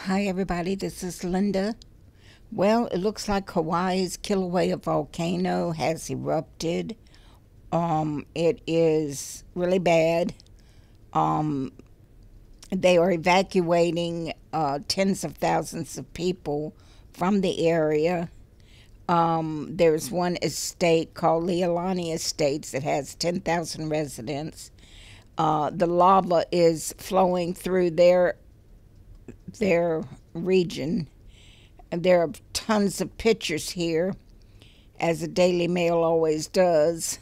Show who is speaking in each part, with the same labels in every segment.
Speaker 1: Hi everybody, this is Linda. Well, it looks like Hawaii's Kilauea volcano has erupted. It is really bad. They are evacuating tens of thousands of people from the area. There's one estate called Leilani Estates that has 10,000 residents. The lava is flowing through their region. And there are tons of pictures here, as the Daily Mail always does.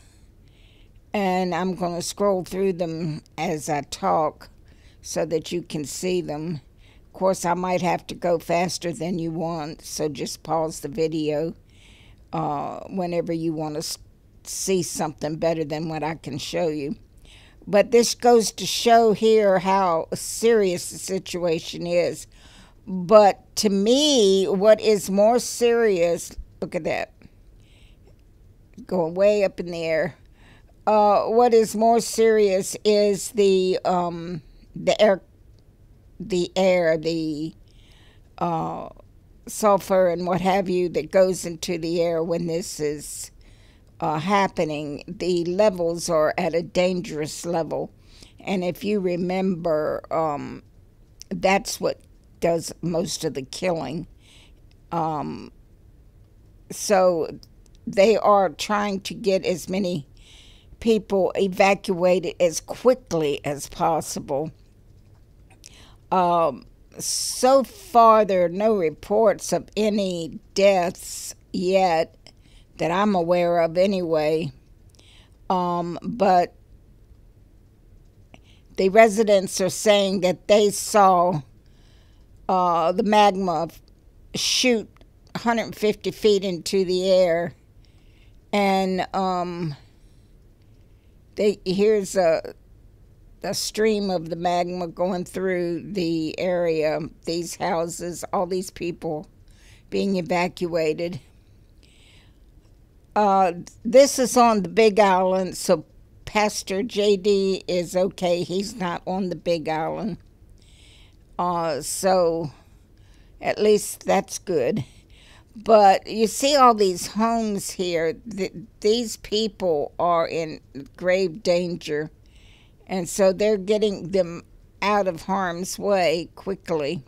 Speaker 1: And I'm going to scroll through them as I talk so that you can see them. Of course, I might have to go faster than you want, so just pause the video whenever you want to see something better than what I can show you. But this goes to show here how serious the situation is. But to me, what is more serious, look at that, going way up in the air. What is more serious is the sulfur and what have you that goes into the air when this is happening. The levels are at a dangerous level, and if you remember, that's what does most of the killing. So they are trying to get as many people evacuated as quickly as possible. So far, there are no reports of any deaths yet that I'm aware of anyway. But the residents are saying that they saw the magma shoot 150 feet into the air, and here's a stream of the magma going through the area, these houses, all these people being evacuated. This is on the Big Island, so Pastor JD is okay. He's not on the Big Island. So at least that's good. But you see all these homes here. These people are in grave danger. And so they're getting them out of harm's way quickly.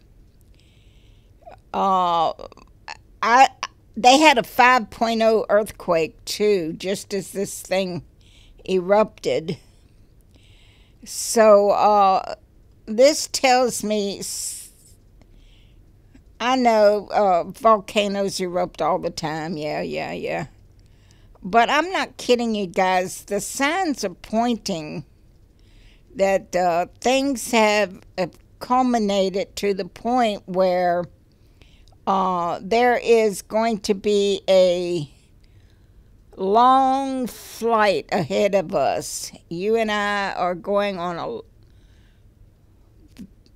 Speaker 1: They had a 5.0 earthquake too, just as this thing erupted. So this tells me, I know volcanoes erupt all the time, yeah. But I'm not kidding you guys. The signs are pointing that things have culminated to the point where there is going to be a long flight ahead of us. You and I are going on a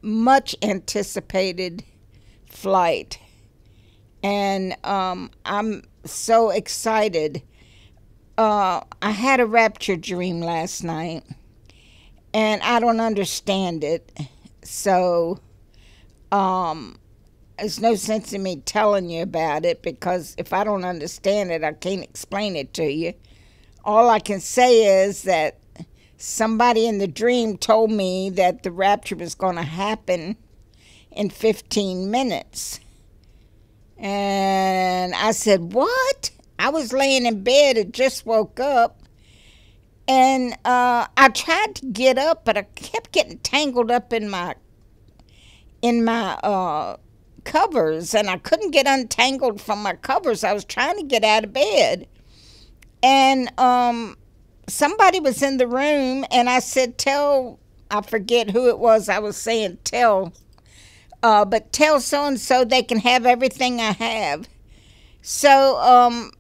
Speaker 1: much anticipated flight, and I'm so excited. I had a rapture dream last night, and I don't understand it, so there's no sense in me telling you about it, because if I don't understand it, I can't explain it to you. All I can say is that somebody in the dream told me that the rapture was going to happen in 15 minutes. And I said, what? I was laying in bed and just woke up. And I tried to get up, but I kept getting tangled up in my covers, and I couldn't get untangled from my covers. I was trying to get out of bed. And somebody was in the room, and I said, I forget who it was. I was saying but tell so-and-so they can have everything I have. So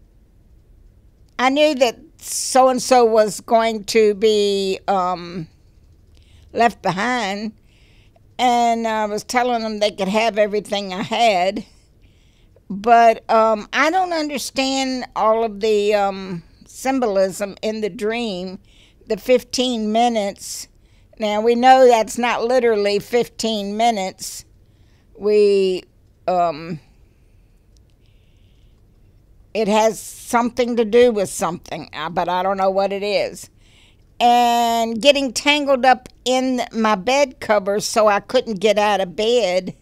Speaker 1: I knew that so-and-so was going to be left behind, and I was telling them they could have everything I had. But I don't understand all of the symbolism in the dream, the 15 minutes. Now, we know that's not literally 15 minutes, We, it has something to do with something, but I don't know what it is. And getting tangled up in my bed covers so I couldn't get out of bed,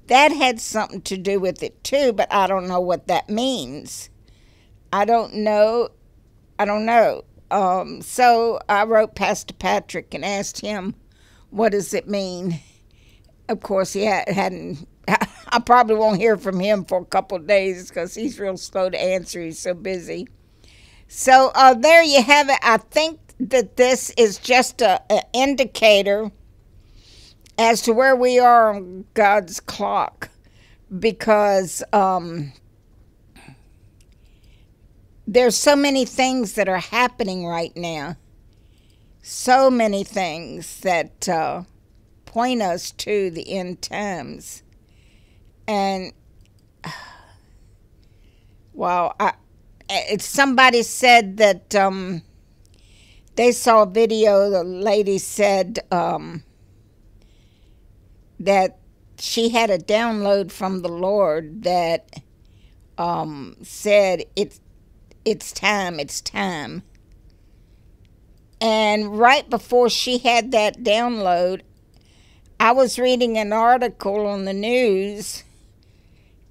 Speaker 1: that had something to do with it too, but I don't know what that means. I don't know. So I wrote Pastor Patrick and asked him, what does it mean? Of course, he hadn't. I probably won't hear from him for a couple of days because he's real slow to answer. He's so busy. So there you have it. I think that this is just an indicator as to where we are on God's clock, because there's so many things that are happening right now. So many things that point us to the end times. And, wow, somebody said that they saw a video. The lady said that she had a download from the Lord that said, it's time. And right before she had that download, I was reading an article on the news,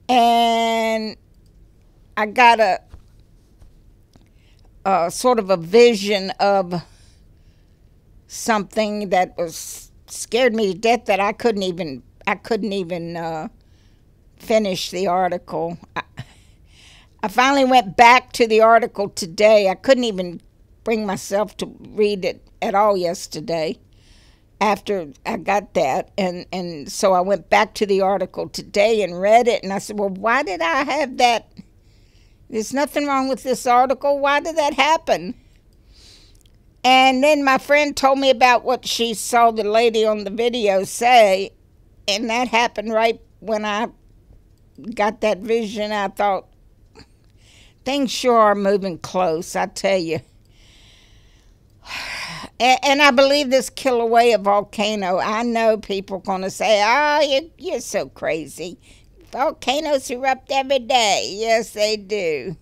Speaker 1: and I got a sort of a vision of something that was scared me to death, that I couldn't even finish the article. I finally went back to the article today. I couldn't even bring myself to read it at all yesterday after I got that. And so I went back to the article today and read it. And I said, well, why did I have that? There's nothing wrong with this article. Why did that happen? And then my friend told me about what she saw the lady on the video say. And that happened right when I got that vision. I thought, things sure are moving close, I tell you. And I believe this Kilauea volcano, I know people are going to say, oh, you're so crazy. Volcanoes erupt every day. Yes, they do.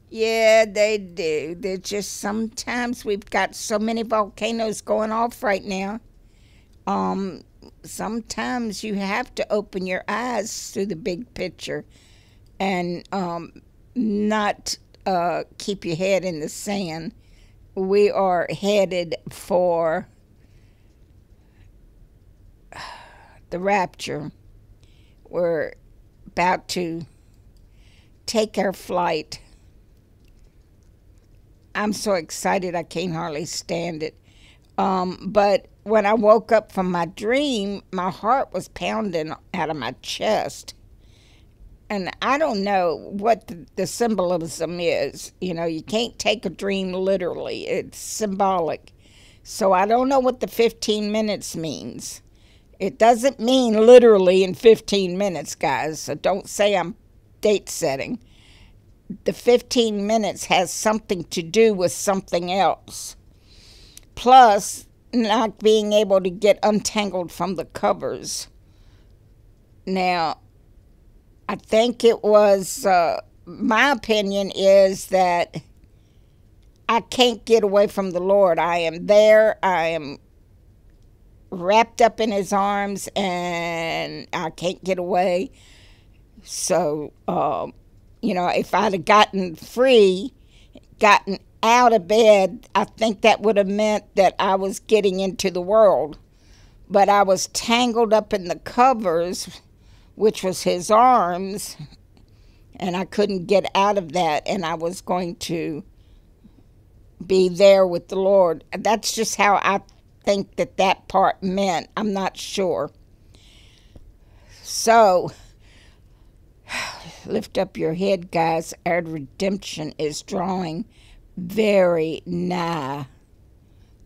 Speaker 1: Yeah, they do. They're just, sometimes we've got so many volcanoes going off right now. Sometimes you have to open your eyes to the big picture and not keep your head in the sand. We are headed for the rapture. We're about to take our flight. I'm so excited I can't hardly stand it. But when I woke up from my dream, my heart was pounding out of my chest. And I don't know what the symbolism is. You know, you can't take a dream literally. It's symbolic. So I don't know what the 15 minutes means. It doesn't mean literally in 15 minutes, guys. So don't say I'm date setting. The 15 minutes has something to do with something else. Plus, not being able to get untangled from the covers. Now, I think it was, my opinion is that I can't get away from the Lord. I am there. I am wrapped up in his arms, and I can't get away. So, you know, if I'd have gotten free, gotten out of bed, I think that would have meant that I was getting into the world. But I was tangled up in the covers, which was his arms, and I couldn't get out of that, and I was going to be there with the Lord. That's just how I think that part meant. I'm not sure. So, lift up your head, guys. Our redemption is drawing very nigh.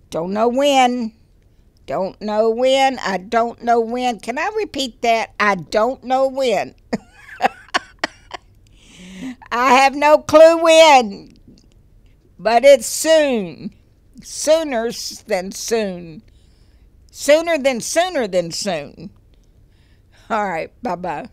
Speaker 1: Don't know when. Don't know when. I don't know when. Can I repeat that? I don't know when. I have no clue when. But it's soon. Sooner than soon. Sooner than soon. All right. Bye bye.